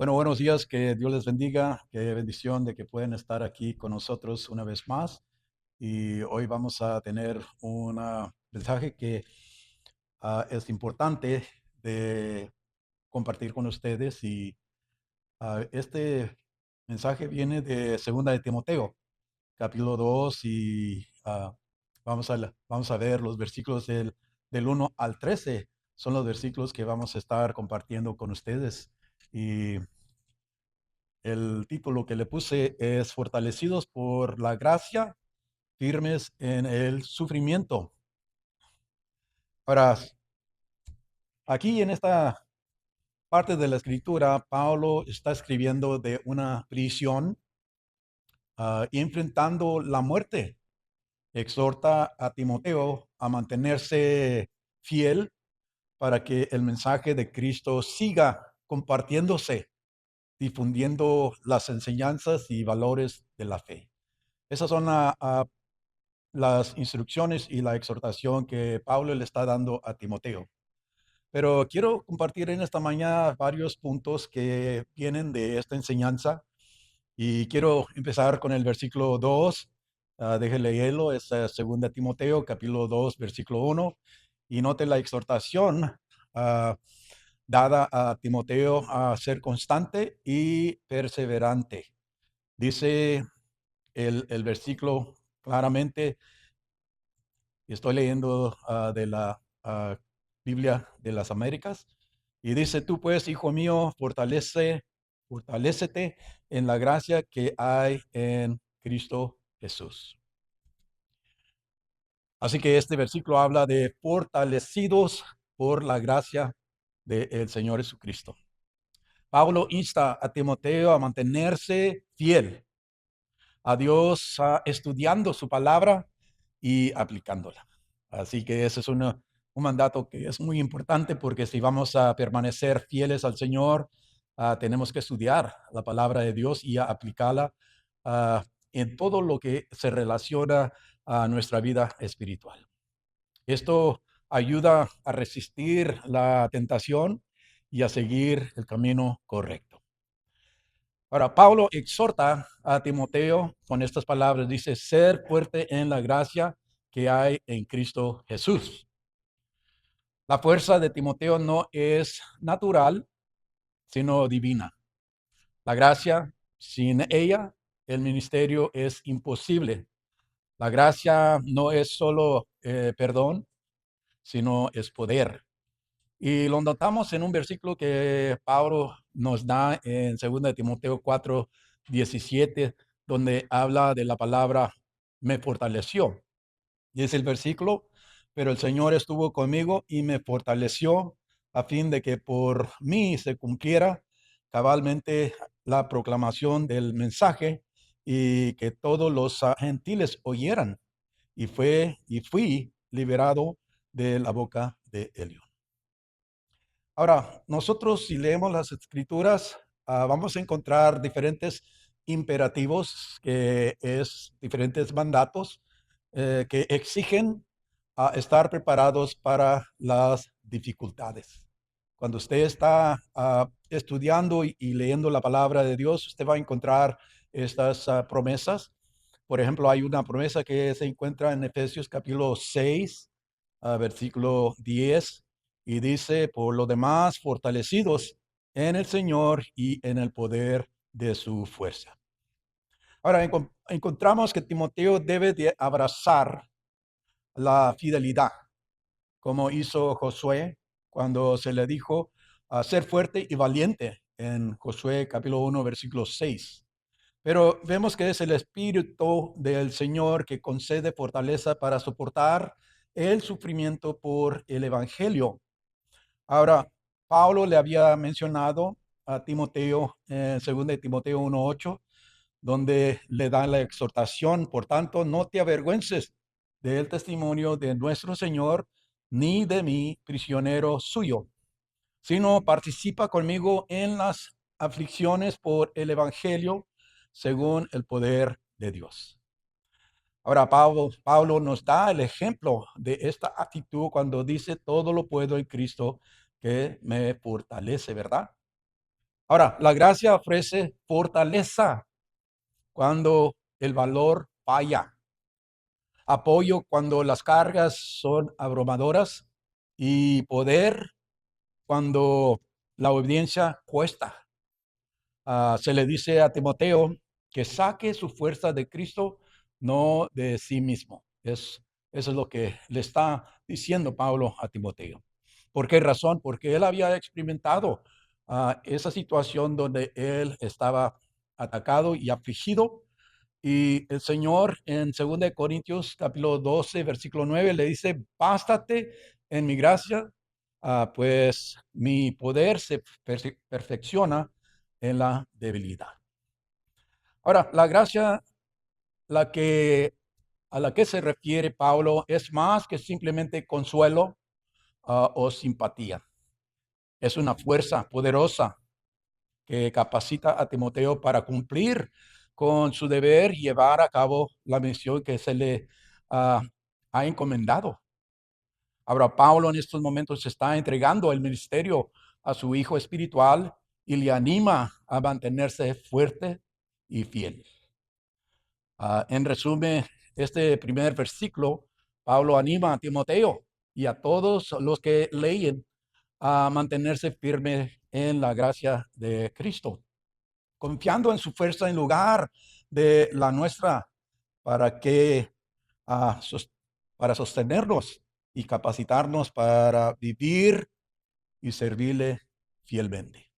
Bueno, buenos días, que Dios les bendiga, qué bendición de que pueden estar aquí con nosotros una vez más. Y hoy vamos a tener un mensaje que es importante de compartir con ustedes. Y este mensaje viene de Segunda de Timoteo, capítulo 2, y vamos a ver los versículos del 1 al 13. Son los versículos que vamos a estar compartiendo con ustedes. Y el título que le puse es Fortalecidos por la gracia, firmes en el sufrimiento. Ahora, aquí en esta parte de la escritura, Pablo está escribiendo de una prisión, enfrentando la muerte. Exhorta a Timoteo a mantenerse fiel para que el mensaje de Cristo siga compartiéndose, difundiendo las enseñanzas y valores de la fe. Esas son las instrucciones y la exhortación que Pablo le está dando a Timoteo. Pero quiero compartir en esta mañana varios puntos que vienen de esta enseñanza, y quiero empezar con el versículo 2. Déjele leerlo, es 2 Timoteo, capítulo 2, versículo 1. Y note la exhortación ah, dada a Timoteo a ser constante y perseverante. Dice el versículo claramente. Estoy leyendo de la Biblia de las Américas, y dice: tú pues, hijo mío, fortalécete en la gracia que hay en Cristo Jesús. Así que este versículo habla de fortalecidos por la gracia del Señor Jesucristo. Pablo insta a Timoteo a mantenerse fiel a Dios, estudiando su palabra y aplicándola. Así que ese es un mandato que es muy importante, porque si vamos a permanecer fieles al Señor, tenemos que estudiar la palabra de Dios y aplicarla en todo lo que se relaciona a nuestra vida espiritual. Esto ayuda a resistir la tentación y a seguir el camino correcto. Ahora, Pablo exhorta a Timoteo con estas palabras. Dice: ser fuerte en la gracia que hay en Cristo Jesús. La fuerza de Timoteo no es natural, sino divina. La gracia, sin ella, el ministerio es imposible. La gracia no es solo perdón, sino es poder. Y lo notamos en un versículo que Pablo nos da en 2 Timoteo 4:17, donde habla de la palabra me fortaleció. Y es el versículo: pero el Señor estuvo conmigo y me fortaleció, a fin de que por mí se cumpliera cabalmente la proclamación del mensaje, y que todos los gentiles oyeran. Y fui liberado de la boca de Helión. Ahora, nosotros, si leemos las escrituras, vamos a encontrar diferentes imperativos, que es diferentes mandatos que exigen estar preparados para las dificultades. Cuando usted está estudiando y leyendo la palabra de Dios, usted va a encontrar estas promesas. Por ejemplo, hay una promesa que se encuentra en Efesios capítulo 6, versículo 10, y dice: por lo demás, fortalecidos en el Señor y en el poder de su fuerza. Ahora, encontramos que Timoteo debe de abrazar la fidelidad, como hizo Josué cuando se le dijo a ser fuerte y valiente en Josué capítulo 1, versículo 6. Pero vemos que es el Espíritu del Señor que concede fortaleza para soportar el sufrimiento por el Evangelio. Ahora, Pablo le había mencionado a Timoteo en 2 Timoteo 1:8, donde le da la exhortación: por tanto, no te avergüences del testimonio de nuestro Señor, ni de mí, prisionero suyo, sino participa conmigo en las aflicciones por el Evangelio, según el poder de Dios. Ahora, Pablo nos da el ejemplo de esta actitud cuando dice: todo lo puedo en Cristo que me fortalece, ¿verdad? Ahora, la gracia ofrece fortaleza cuando el valor falla, apoyo cuando las cargas son abrumadoras y poder cuando la obediencia cuesta. Se le dice a Timoteo que saque su fuerza de Cristo, no de sí mismo. Eso es lo que le está diciendo Pablo a Timoteo. ¿Por qué razón? Porque él había experimentado esa situación donde él estaba atacado y afligido. Y el Señor en 2 capítulo 12, versículo 9, le dice, bástate en mi gracia, pues mi poder se perfecciona en la debilidad. Ahora, la gracia la que, a la que se refiere Pablo es más que simplemente consuelo o simpatía. Es una fuerza poderosa que capacita a Timoteo para cumplir con su deber y llevar a cabo la misión que se le ah, ha encomendado. Ahora, Pablo en estos momentos está entregando el ministerio a su hijo espiritual y le anima a mantenerse fuerte y fiel. En resumen, este primer versículo, Pablo anima a Timoteo y a todos los que leen a mantenerse firme en la gracia de Cristo, confiando en su fuerza en lugar de la nuestra, para que ah, sos- para sostenernos y capacitarnos para vivir y servirle fielmente.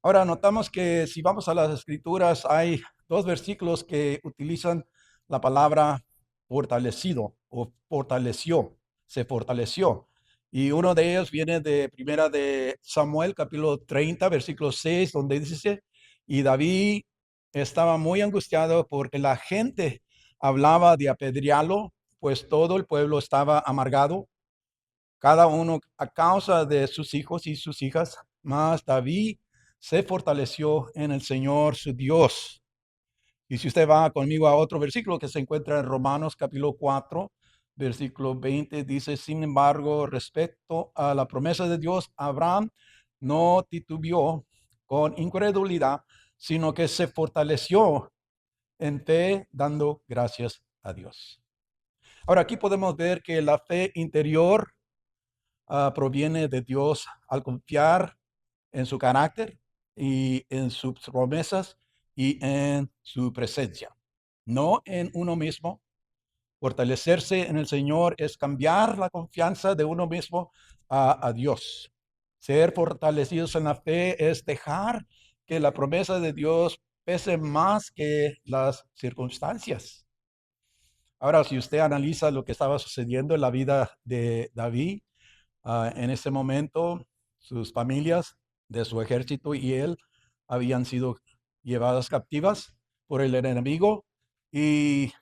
Ahora notamos que si vamos a las escrituras, hay dos versículos que utilizan la palabra fortalecido o fortaleció, se fortaleció. Y uno de ellos viene de primera de Samuel, capítulo 30, versículo 6, donde dice, y David estaba muy angustiado porque la gente hablaba de apedrearlo, pues todo el pueblo estaba amargado, cada uno a causa de sus hijos y sus hijas, mas David se fortaleció en el Señor su Dios. Y si usted va conmigo a otro versículo que se encuentra en Romanos capítulo 4, versículo 20, dice, sin embargo, respecto a la promesa de Dios, Abraham no titubeó con incredulidad, sino que se fortaleció en fe, dando gracias a Dios. Ahora, aquí podemos ver que la fe interior proviene de Dios al confiar en su carácter y en sus promesas y en su presencia, no en uno mismo. Fortalecerse en el Señor es cambiar la confianza de uno mismo a Dios. Ser fortalecidos en la fe es dejar que la promesa de Dios pese más que las circunstancias. Ahora, si usted analiza lo que estaba sucediendo en la vida de David, en ese momento, sus familias de su ejército y él habían sido llevadas captivas por el enemigo y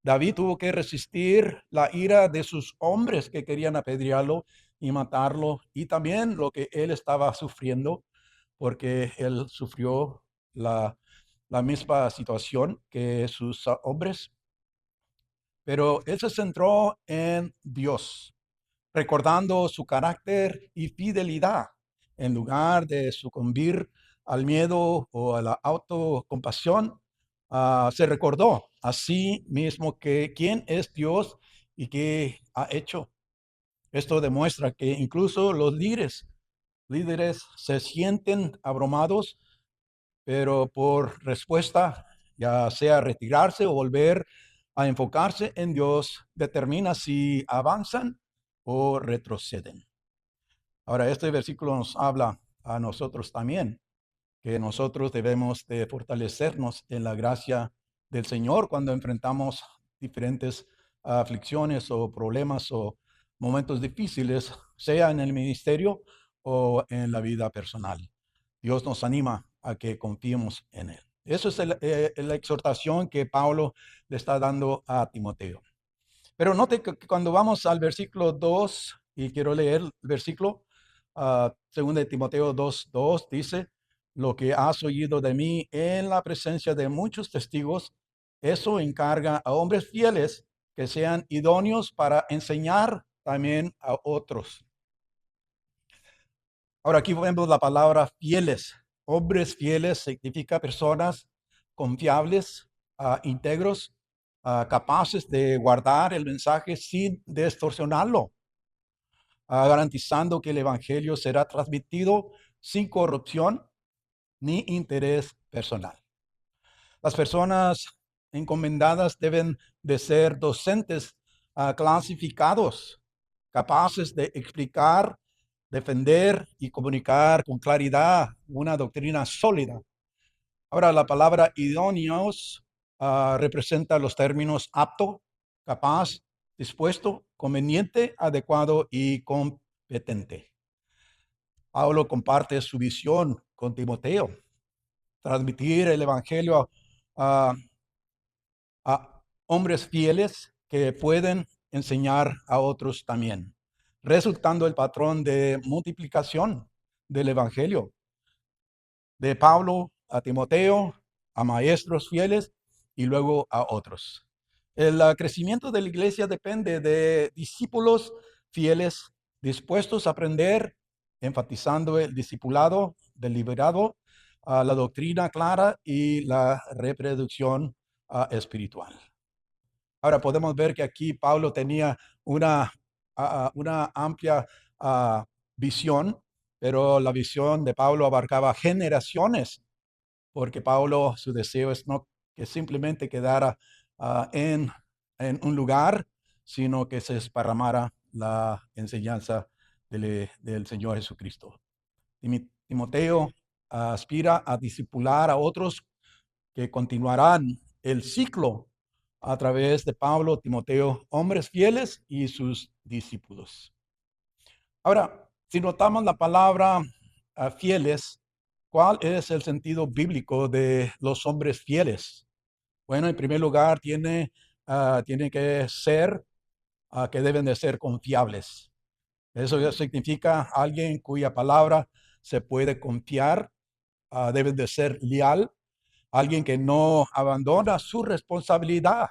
David tuvo que resistir la ira de sus hombres que querían apedrearlo y matarlo y también lo que él estaba sufriendo porque él sufrió la misma situación que sus hombres, pero él se centró en Dios recordando su carácter y fidelidad, en lugar de sucumbir al miedo o a la autocompasión. Se recordó a sí mismo que quién es Dios y qué ha hecho. Esto demuestra que incluso los líderes se sienten abrumados, pero por respuesta, ya sea retirarse o volver a enfocarse en Dios, determina si avanzan o retroceden. Ahora, este versículo nos habla a nosotros también, que nosotros debemos de fortalecernos en la gracia del Señor cuando enfrentamos diferentes aflicciones o problemas o momentos difíciles, sea en el ministerio o en la vida personal. Dios nos anima a que confiemos en Él. Eso es la exhortación que Pablo le está dando a Timoteo. Pero note que cuando vamos al versículo 2, y quiero leer el versículo, 2 de Timoteo 2:2, dice, lo que has oído de mí en la presencia de muchos testigos, eso encarga a hombres fieles que sean idóneos para enseñar también a otros. Ahora aquí vemos la palabra fieles. Hombres fieles significa personas confiables, íntegros, capaces de guardar el mensaje sin distorsionarlo, garantizando que el evangelio será transmitido sin corrupción ni interés personal. Las personas encomendadas deben de ser docentes clasificados, capaces de explicar, defender y comunicar con claridad una doctrina sólida. Ahora, la palabra idóneos representa los términos apto, capaz, dispuesto, conveniente, adecuado y competente. Pablo comparte su visión con Timoteo, transmitir el evangelio a hombres fieles que pueden enseñar a otros también, resultando el patrón de multiplicación del evangelio de Pablo a Timoteo, a maestros fieles y luego a otros. El crecimiento de la iglesia depende de discípulos fieles dispuestos a aprender, enfatizando el discipulado deliberado, la doctrina clara y la reproducción espiritual. Ahora podemos ver que aquí Pablo tenía una amplia visión, pero la visión de Pablo abarcaba generaciones, porque Pablo, su deseo es no que simplemente quedara en un lugar, sino que se esparramara la enseñanza del Señor Jesucristo. Timoteo aspira a discipular a otros que continuarán el ciclo a través de Pablo, Timoteo, hombres fieles y sus discípulos. Ahora, si notamos la palabra fieles, ¿cuál es el sentido bíblico de los hombres fieles? Bueno, en primer lugar, tiene que ser, que deben de ser confiables. Eso ya significa alguien cuya palabra se puede confiar, deben de ser leal, alguien que no abandona su responsabilidad,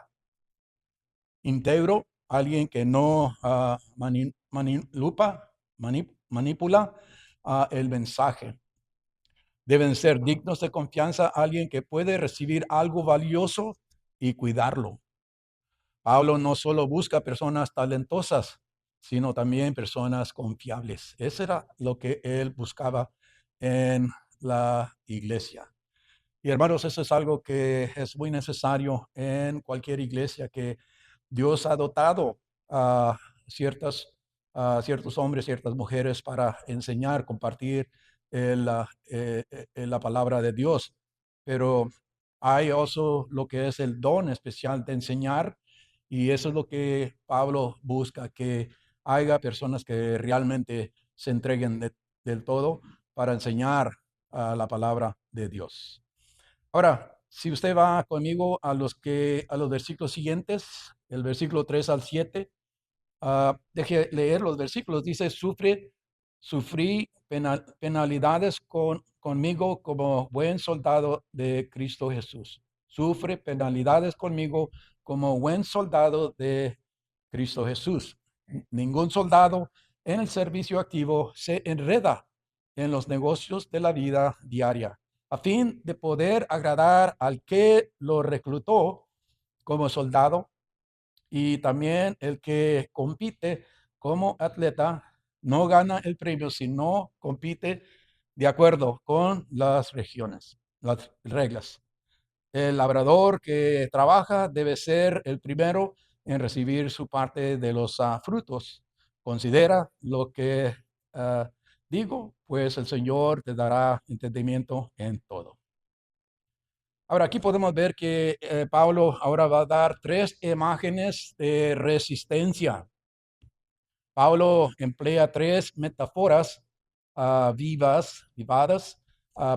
íntegro, alguien que no manipula el mensaje. Deben ser dignos de confianza, alguien que puede recibir algo valioso y cuidarlo. Pablo no solo busca personas talentosas, sino también personas confiables. Eso era lo que él buscaba en la iglesia. Y hermanos, eso es algo que es muy necesario en cualquier iglesia, que Dios ha dotado a ciertos hombres, ciertas mujeres para enseñar, compartir la palabra de Dios. Pero hay also lo que es el don especial de enseñar, y eso es lo que Pablo busca, que haya personas que realmente se entreguen del todo para enseñar la palabra de Dios. Ahora, si usted va conmigo a los versículos siguientes, el versículo 3 al 7, deje leer los versículos. Dice: sufrí penalidades conmigo como buen soldado de Cristo Jesús. Sufre penalidades conmigo como buen soldado de Cristo Jesús. Ningún soldado en el servicio activo se enreda en los negocios de la vida diaria, a fin de poder agradar al que lo reclutó como soldado. Y también el que compite como atleta no gana el premio, sino compite de acuerdo con las reglas. El labrador que trabaja debe ser el primero en recibir su parte de los frutos. Considera lo que digo, pues el Señor te dará entendimiento en todo. Ahora, aquí podemos ver que Pablo ahora va a dar 3 imágenes de resistencia. Pablo emplea 3 metáforas vivadas,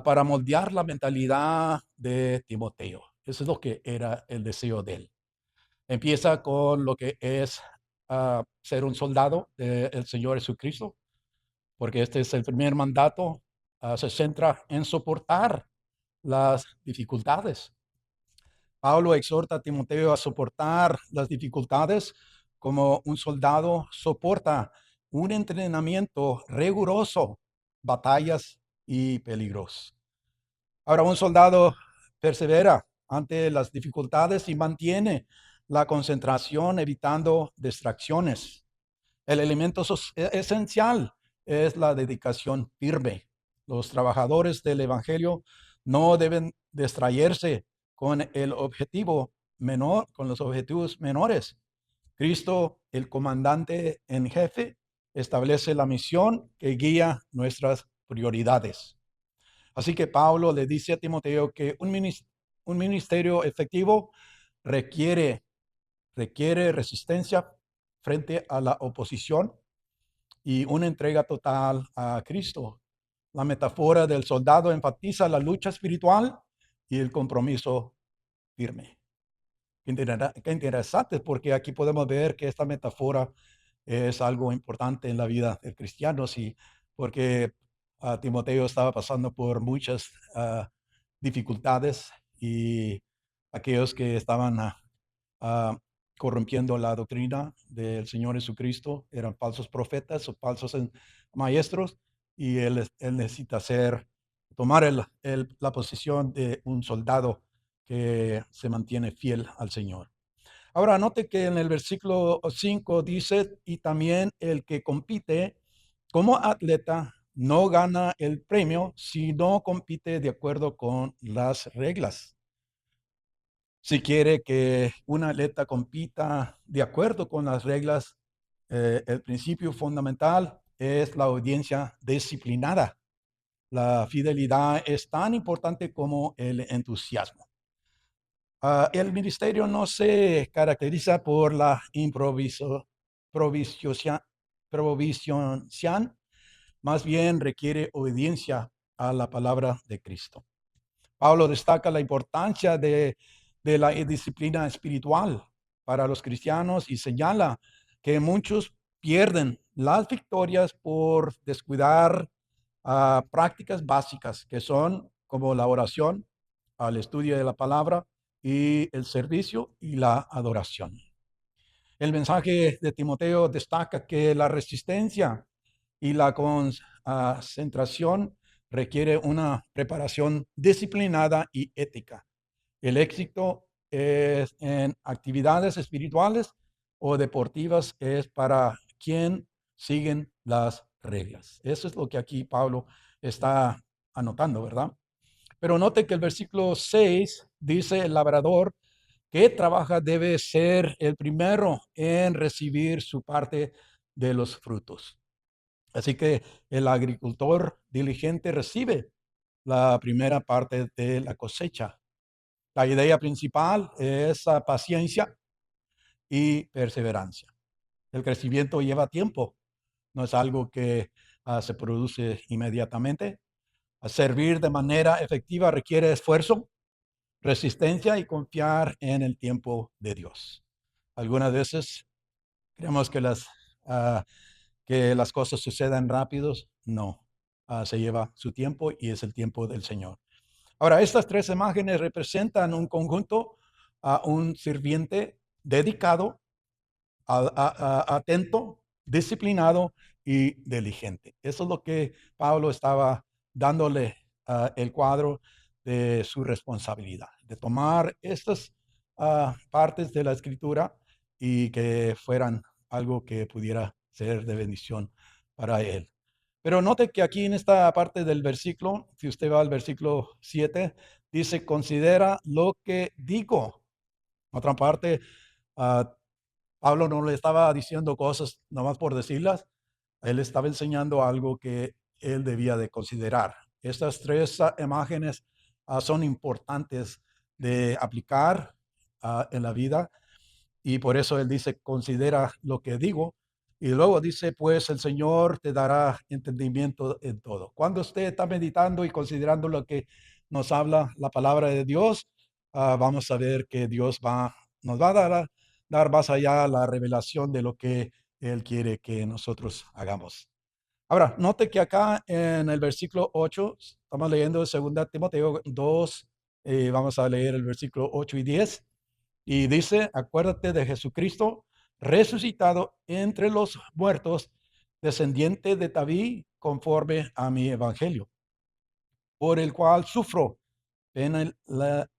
para moldear la mentalidad de Timoteo. Eso es lo que era el deseo de él. Empieza con lo que es ser un soldado del Señor Jesucristo, porque este es el primer mandato. Se centra en soportar las dificultades. Pablo exhorta a Timoteo a soportar las dificultades como un soldado soporta un entrenamiento riguroso batallas y peligros. Ahora, un soldado persevera ante las dificultades y mantiene la concentración evitando distracciones. El elemento esencial es la dedicación firme. Los trabajadores del Evangelio no deben distraerse con el objetivo menor, con los objetivos menores. Cristo, el comandante en jefe, establece la misión que guía nuestras prioridades. Así que Pablo le dice a Timoteo que un ministerio efectivo requiere, requiere resistencia frente a la oposición y una entrega total a Cristo. La metáfora del soldado enfatiza la lucha espiritual y el compromiso firme. Qué interesante, porque aquí podemos ver que esta metáfora es algo importante en la vida del cristiano, sí, porque Timoteo estaba pasando por muchas dificultades y aquellos que estaban ah, corrompiendo la doctrina del Señor Jesucristo eran falsos profetas o falsos maestros, y él necesita tomar la posición de un soldado que se mantiene fiel al Señor. Ahora, note que en el versículo 5 dice, y también el que compite como atleta no gana el premio si no compite de acuerdo con las reglas. Si quiere que un atleta compita de acuerdo con las reglas, el principio fundamental es la audiencia disciplinada. La fidelidad es tan importante como el entusiasmo. El ministerio no se caracteriza por la provisión, más bien requiere obediencia a la palabra de Cristo. Pablo destaca la importancia de la disciplina espiritual para los cristianos y señala que muchos pierden las victorias por descuidar prácticas básicas que son como la oración, el estudio de la palabra y el servicio y la adoración. El mensaje de Timoteo destaca que la resistencia y la concentración requiere una preparación disciplinada y ética. El éxito en actividades espirituales o deportivas es para quien siguen las reglas. Eso es lo que aquí Pablo está anotando, ¿verdad? Pero note que el versículo 6 dice: el labrador que trabaja debe ser el primero en recibir su parte de los frutos. Así que el agricultor diligente recibe la primera parte de la cosecha. La idea principal es paciencia y perseverancia. El crecimiento lleva tiempo, no es algo que se produce inmediatamente. Servir de manera efectiva requiere esfuerzo, resistencia y confiar en el tiempo de Dios. Algunas veces creemos que las cosas sucedan rápidos. No, se lleva su tiempo y es el tiempo del Señor. Ahora, estas tres imágenes representan un conjunto a un sirviente dedicado, atento, disciplinado y diligente. Eso es lo que Pablo estaba dándole el cuadro de su responsabilidad, de tomar estas partes de la escritura y que fueran algo que pudiera ser de bendición para él. Pero note que aquí en esta parte del versículo, si usted va al versículo 7, dice: considera lo que digo. Otra parte, ah, Pablo no le estaba diciendo cosas nomás por decirlas, él estaba enseñando algo que él debía de considerar. Estas tres imágenes son importantes de aplicar en la vida, y por eso él dice: considera lo que digo. Y luego dice: pues el Señor te dará entendimiento en todo. Cuando usted está meditando y considerando lo que nos habla la palabra de Dios, vamos a ver que Dios nos va a dar más allá la revelación de lo que Él quiere que nosotros hagamos. Ahora, note que acá en el versículo 8, estamos leyendo 2 Timoteo 2, vamos a leer el versículo 8 y 10. Y dice: acuérdate de Jesucristo, resucitado entre los muertos, descendiente de David conforme a mi evangelio, por el cual sufro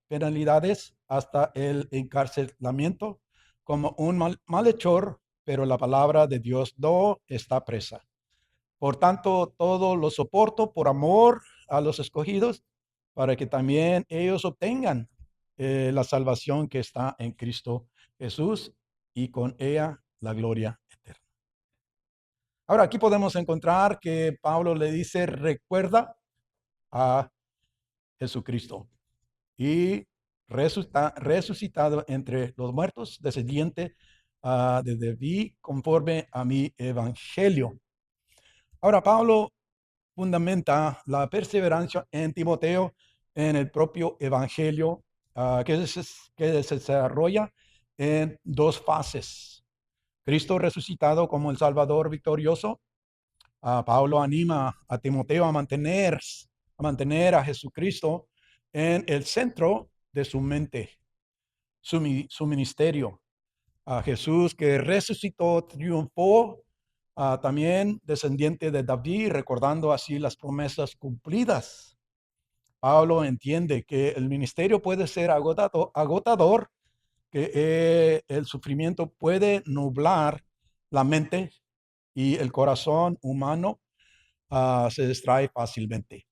penalidades hasta el encarcelamiento como un malhechor, pero la palabra de Dios no está presa. Por tanto, todo lo soporto por amor a los escogidos, para que también ellos obtengan la salvación que está en Cristo Jesús y con ella la gloria eterna. Ahora, aquí podemos encontrar que Pablo le dice, recuerda a Jesucristo y resucitado entre los muertos, descendiente de David, conforme a mi evangelio. Ahora, Pablo fundamenta la perseverancia en Timoteo en el propio evangelio, que se desarrolla en dos fases. Cristo resucitado como el Salvador victorioso. Pablo anima a Timoteo a mantener a Jesucristo en el centro de su mente, su ministerio. A Jesús que resucitó, triunfó, también descendiente de David, recordando así las promesas cumplidas. Pablo entiende que el ministerio puede ser agotador, que el sufrimiento puede nublar la mente y el corazón humano se distrae fácilmente.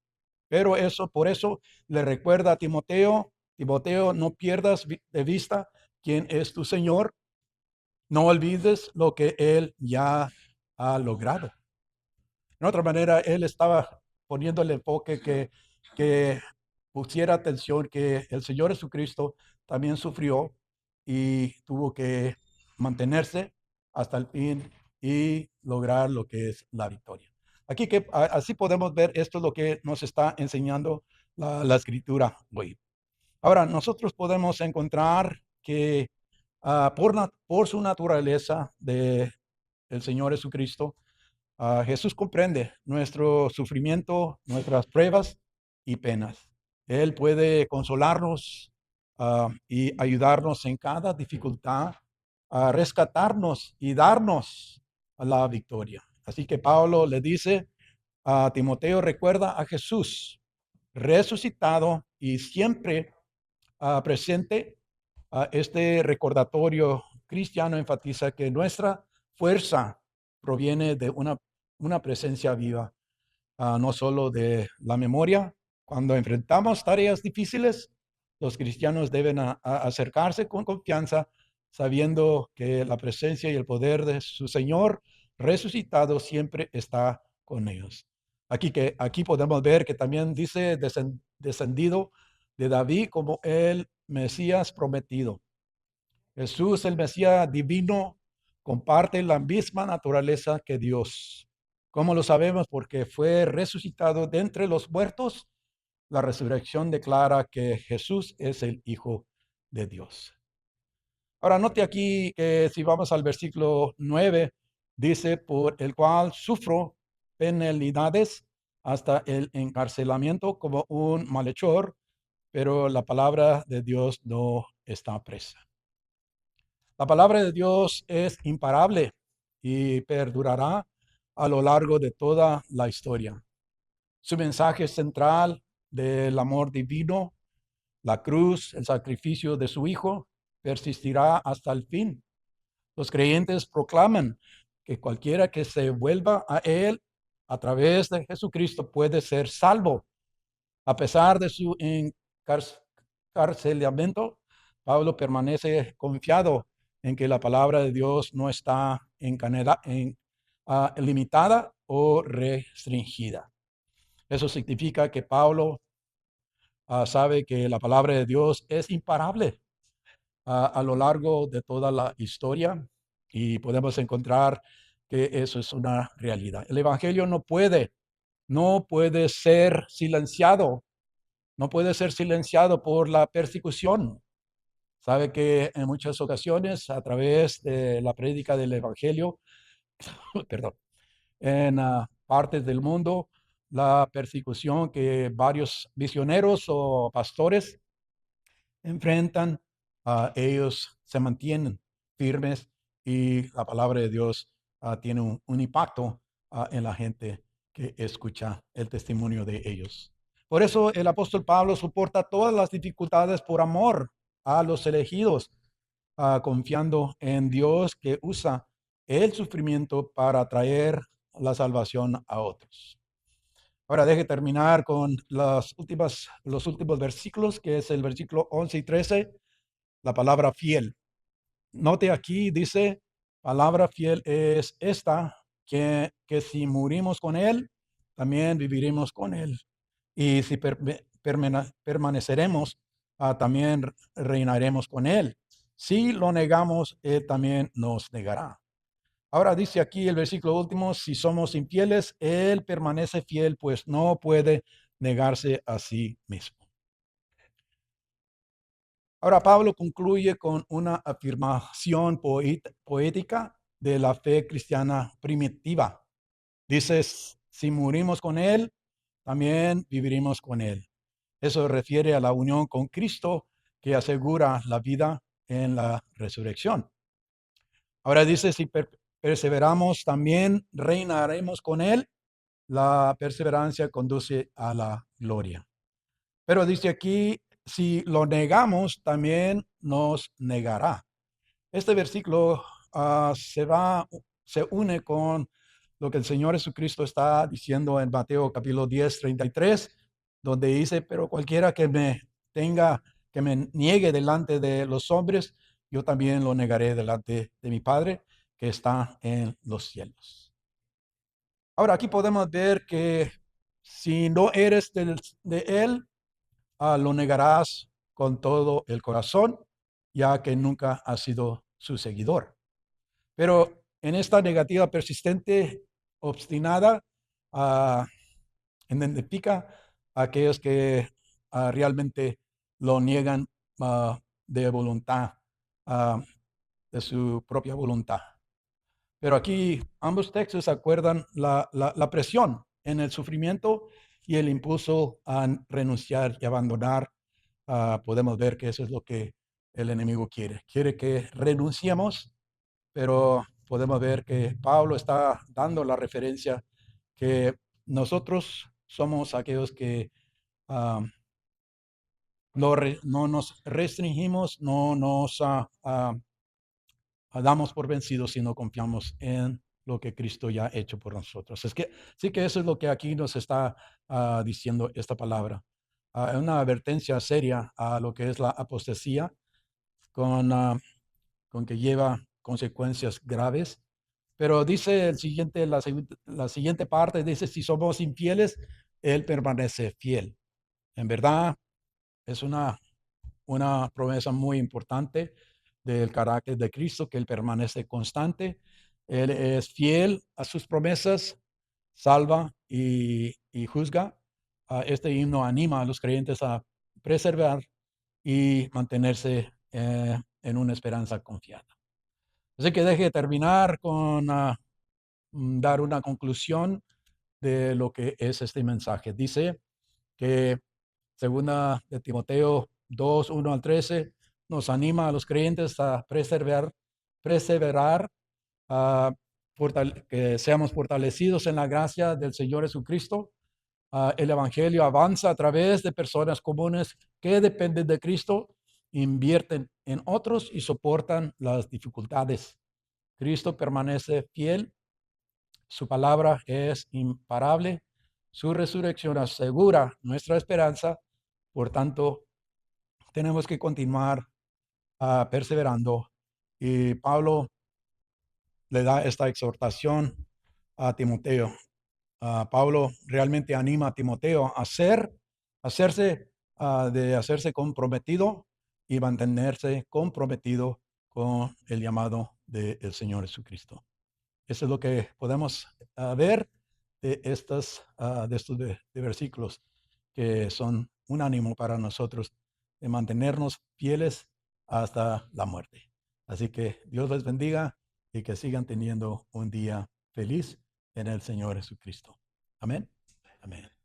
Pero por eso le recuerda a Timoteo, Timoteo, no pierdas de vista quién es tu Señor, no olvides lo que Él ya ha logrado. En otra manera, él estaba poniendo el enfoque que pusiera atención que el Señor Jesucristo también sufrió y tuvo que mantenerse hasta el fin y lograr lo que es la victoria. Aquí así podemos ver, esto es lo que nos está enseñando la escritura hoy. Ahora, nosotros podemos encontrar que por su naturaleza de el Señor Jesucristo, Jesús comprende nuestro sufrimiento, nuestras pruebas y penas. Él puede consolarnos y ayudarnos en cada dificultad, a rescatarnos y darnos la victoria. Así que Pablo le dice a Timoteo, recuerda a Jesús resucitado y siempre presente. Este recordatorio cristiano enfatiza que nuestra fuerza proviene de una presencia viva, no solo de la memoria. Cuando enfrentamos tareas difíciles, los cristianos deben acercarse con confianza, sabiendo que la presencia y el poder de su Señor resucitado siempre está con ellos. Aquí podemos ver que también dice descendido de David como el Mesías prometido. Jesús, el Mesías divino, comparte la misma naturaleza que Dios. ¿Cómo lo sabemos? Porque fue resucitado de entre los muertos. La resurrección declara que Jesús es el Hijo de Dios. Ahora, note aquí que si vamos al versículo 9, dice, por el cual sufro penalidades hasta el encarcelamiento como un malhechor, pero la palabra de Dios no está presa. La palabra de Dios es imparable y perdurará a lo largo de toda la historia. Su mensaje central del amor divino, la cruz, el sacrificio de su Hijo, persistirá hasta el fin. Los creyentes proclaman que cualquiera que se vuelva a Él a través de Jesucristo puede ser salvo. A pesar de su encarcelamiento, Pablo permanece confiado en que la palabra de Dios no está limitada o restringida. Eso significa que Pablo sabe que la palabra de Dios es imparable a lo largo de toda la historia y podemos encontrar que eso es una realidad. El Evangelio no puede ser silenciado, no puede ser silenciado por la persecución. Sabe que en muchas ocasiones, a través de la prédica del Evangelio, perdón, en partes del mundo, la persecución que varios misioneros o pastores enfrentan, ellos se mantienen firmes y la palabra de Dios tiene un impacto en la gente que escucha el testimonio de ellos. Por eso el apóstol Pablo soporta todas las dificultades por amor a los elegidos, confiando en Dios que usa el sufrimiento para traer la salvación a otros. Ahora deje terminar con los últimos versículos, que es el versículo 11 y 13, la palabra fiel. Note aquí, dice, palabra fiel es esta, que si morimos con Él, también viviremos con Él. Y si permaneceremos, también reinaremos con Él. Si lo negamos, Él también nos negará. Ahora dice aquí el versículo último, si somos infieles, Él permanece fiel, pues no puede negarse a sí mismo. Ahora Pablo concluye con una afirmación poética de la fe cristiana primitiva. Dice, si morimos con Él, también viviremos con Él. Eso refiere a la unión con Cristo que asegura la vida en la resurrección. Ahora dice, si perseveramos, también reinaremos con Él. La perseverancia conduce a la gloria. Pero dice aquí, si lo negamos, también nos negará. Este versículo se une con lo que el Señor Jesucristo está diciendo en Mateo capítulo 10, 33, donde dice, pero cualquiera que me niegue delante de los hombres, yo también lo negaré delante de mi Padre que está en los cielos. Ahora aquí podemos ver que si no eres de Él, lo negarás con todo el corazón, ya que nunca has sido su seguidor. Pero en esta negativa persistente, obstinada, identifica a aquellos que realmente lo niegan de voluntad, de su propia voluntad. Pero aquí ambos textos acuerdan la presión en el sufrimiento y el impulso a renunciar y abandonar. Podemos ver que eso es lo que el enemigo quiere. Quiere que renunciemos, pero podemos ver que Pablo está dando la referencia que nosotros somos aquellos que no nos restringimos, no nos damos por vencidos si no confiamos en lo que Cristo ya ha hecho por nosotros. Es que sí que eso es lo que aquí nos está diciendo esta palabra. Una advertencia seria a lo que es la apostasía, con que lleva consecuencias graves. Pero dice la siguiente parte, dice, si somos infieles, Él permanece fiel. En verdad, es una promesa muy importante del carácter de Cristo, que Él permanece constante. Él es fiel a sus promesas, salva y juzga. Este himno anima a los creyentes a preservar y mantenerse en una esperanza confiada. Así que deje terminar con dar una conclusión de lo que es este mensaje. Dice que segunda de Timoteo 2, 1 al 13, nos anima a los creyentes a perseverar, que seamos fortalecidos en la gracia del Señor Jesucristo. El Evangelio avanza a través de personas comunes que dependen de Cristo, invierten en otros y soportan las dificultades. Cristo permanece fiel, su palabra es imparable, su resurrección asegura nuestra esperanza. Por tanto, tenemos que continuar perseverando. Y Pablo le da esta exhortación a Timoteo. Pablo realmente anima a Timoteo a hacerse comprometido y mantenerse comprometido con el llamado del Señor Jesucristo. Eso es lo que podemos ver de estos versículos, que son un ánimo para nosotros de mantenernos fieles hasta la muerte. Así que Dios les bendiga y que sigan teniendo un día feliz en el Señor Jesucristo. Amén. Amén.